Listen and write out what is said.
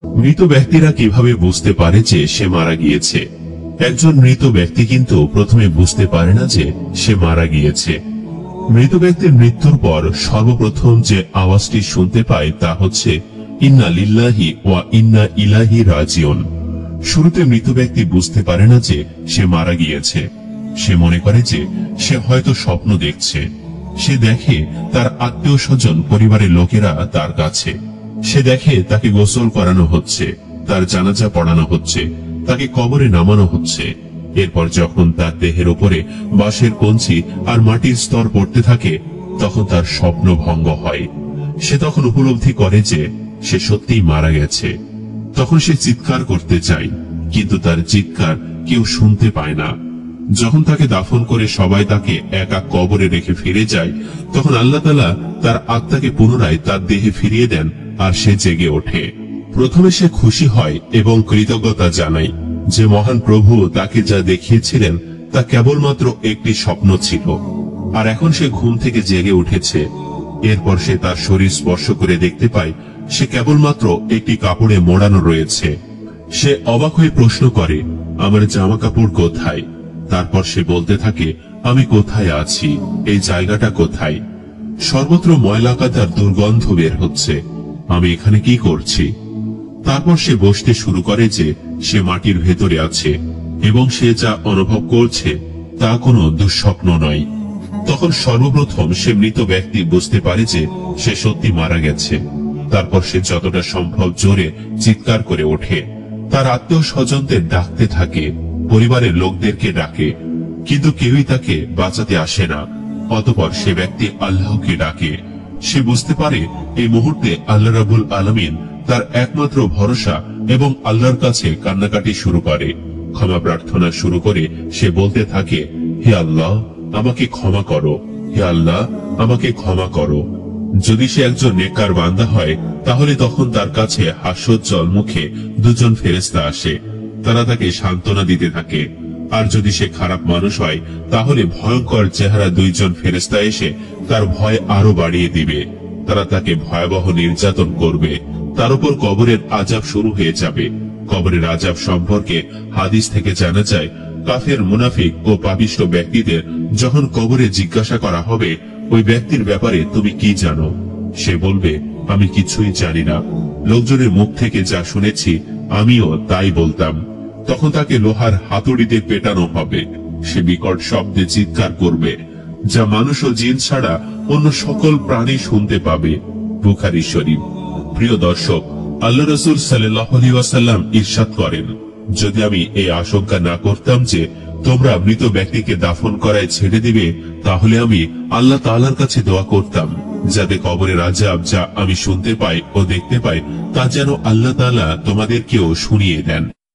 মৃত ব্যক্তিরা কিভাবে বুঝতে পারে যে সে মারা গিয়েছে? একজন মৃত ব্যক্তি কিন্তু প্রথমে বুঝতে পারে না যে সে মারা গিয়েছে। মৃত ব্যক্তির মৃত্যুর পর সর্বপ্রথম যে আওয়াজটি শুনতে পায় তা হচ্ছে ইন্না লিল্লাহি ওয়া ইন্না ইলাইহি রাজিউন। শুরুতে মৃত ব্যক্তি বুঝতে পারে না যে সে মারা গিয়েছে। সে মনে করে যে সে হয়তো স্বপ্ন দেখছে। সে দেখে তার আত্মীয় স্বজন, পরিবারের লোকেরা তার কাছে। সে দেখে তাকে গোসল করানো হচ্ছে, তার জানাজা পড়ানো হচ্ছে, তাকে কবরে নামানো হচ্ছে। এরপর যখন তার দেহের উপরে বাঁশের কঞ্চি আর মাটির স্তর পড়তে থাকে, তখন তার স্বপ্ন ভঙ্গ হয়। সে তখন উপলব্ধি করে যে সে সত্যিই মারা গেছে। তখন সে চিৎকার করতে চায়, কিন্তু তার চিৎকার কেউ শুনতে পায় না। যখন তাকে দাফন করে সবাই তাকে একা কবরে রেখে ফিরে যায়, তখন আল্লাহ তাআলা তার আত্মাকে পুনরায় তার দেহে ফিরিয়ে দেন আর সে জেগে ওঠে। প্রথমে সে খুশি হয় এবং কৃতজ্ঞতা জানায় যে মহান প্রভু তাকে যা দেখিয়েছিলেন তা কেবলমাত্র একটি স্বপ্ন ছিল, আর এখন সে ঘুম থেকে জেগে উঠেছে। এরপর সে তার শরীর স্পর্শ করে দেখতে পায় সে কেবলমাত্র একটি কাপড়ে মোড়ানো রয়েছে। সে অবাক হয়ে প্রশ্ন করে, আমার জামা কাপড় কোথায়? তারপর সে বলতে থাকে, আমি কোথায় আছি? এই জায়গাটা কোথায়? সর্বত্র ময়লা কাদার দুর্গন্ধ বের হচ্ছে। আমি এখানে কি করছি? তারপর সে বুঝতে শুরু করে যে সে মাটির ভেতরে আছে এবং সে যা অনুভব করছে তা কোনো দুঃস্বপ্ন নয়। তখন সর্বপ্রথম সে মৃত ব্যক্তি বুঝতে পারে যে সে সত্যি মারা গেছে। তারপর সে যতটা সম্ভব জোরে চিৎকার করে ওঠে। তার আত্মীয় স্বজনদের ডাকতে থাকে, পরিবারের লোকদেরকে ডাকে, কিন্তু কেউই তাকে বাঁচাতে আসে না। অতঃপর সে ব্যক্তি আল্লাহকে ডাকে। সে বুঝতে পারে এই মুহূর্তে আল্লাহ রাব্বুল আলামিন তার একমাত্র ভরসা এবং আল্লাহর কাছে কান্নাকাটি শুরু করে, ক্ষমা প্রার্থনা শুরু করে। সে বলতে থাকে, হে আল্লাহ, আমাকে ক্ষমা করো। হে আল্লাহ, আমাকে ক্ষমা করো। যদি সে একজন নেককার বান্দা হয়, তাহলে তখন তার কাছে হাস্যোজ্জ্বল মুখে দুজন ফেরেশতা আসে। তারা তাকে সান্ত্বনা দিতে থাকে। আর যদি সে খারাপ মানুষ হয়, তাহলে ভয়ঙ্কর চেহারা দুইজন ফেরেশতা এসে তার ভয় আরো বাড়িয়ে দিবে। তারা তাকে ভয়াবহ নির্যাতন করবে। তার উপর কবরের আযাব শুরু হয়ে যাবে। কবরের আযাব সম্পর্কে হাদিস থেকে জানা যায়, কাফের, মুনাফিক ও পাপিষ্ঠ ব্যক্তিদের যখন কবরে জিজ্ঞাসা করা হবে, ওই ব্যক্তির ব্যাপারে তুমি কি জানো? সে বলবে, আমি কিছুই জানি না। লোকজনের মুখ থেকে যা শুনেছি আমিও তাই বলতাম। তখন তাকে লোহার হাতুড়িতে পেটানো হবে। সে বিকট শব্দে চিৎকার করবে, যা মানুষ ও জিন ছাড়া অন্য সকল প্রাণী শুনতে পাবে। বুখারী শরীফ। প্রিয় দর্শক, আল্লাহ রাসূল সাল্লাল্লাহু আলাইহি ওয়াসাল্লাম ইরশাদ করেন, যদি আমি এই আশঙ্কা না করতাম যে তোমরা মৃত ব্যক্তিকে দাফন করায় ছেড়ে দিবে, তাহলে আমি আল্লাহ তাআলার কাছে দোয়া করতাম যাতে কবরের আযাব যা আমি শুনতে পাই ও দেখতে পাই তা যেন আল্লাহ তাআলা তোমাদেরকেও শুনিয়ে দেন।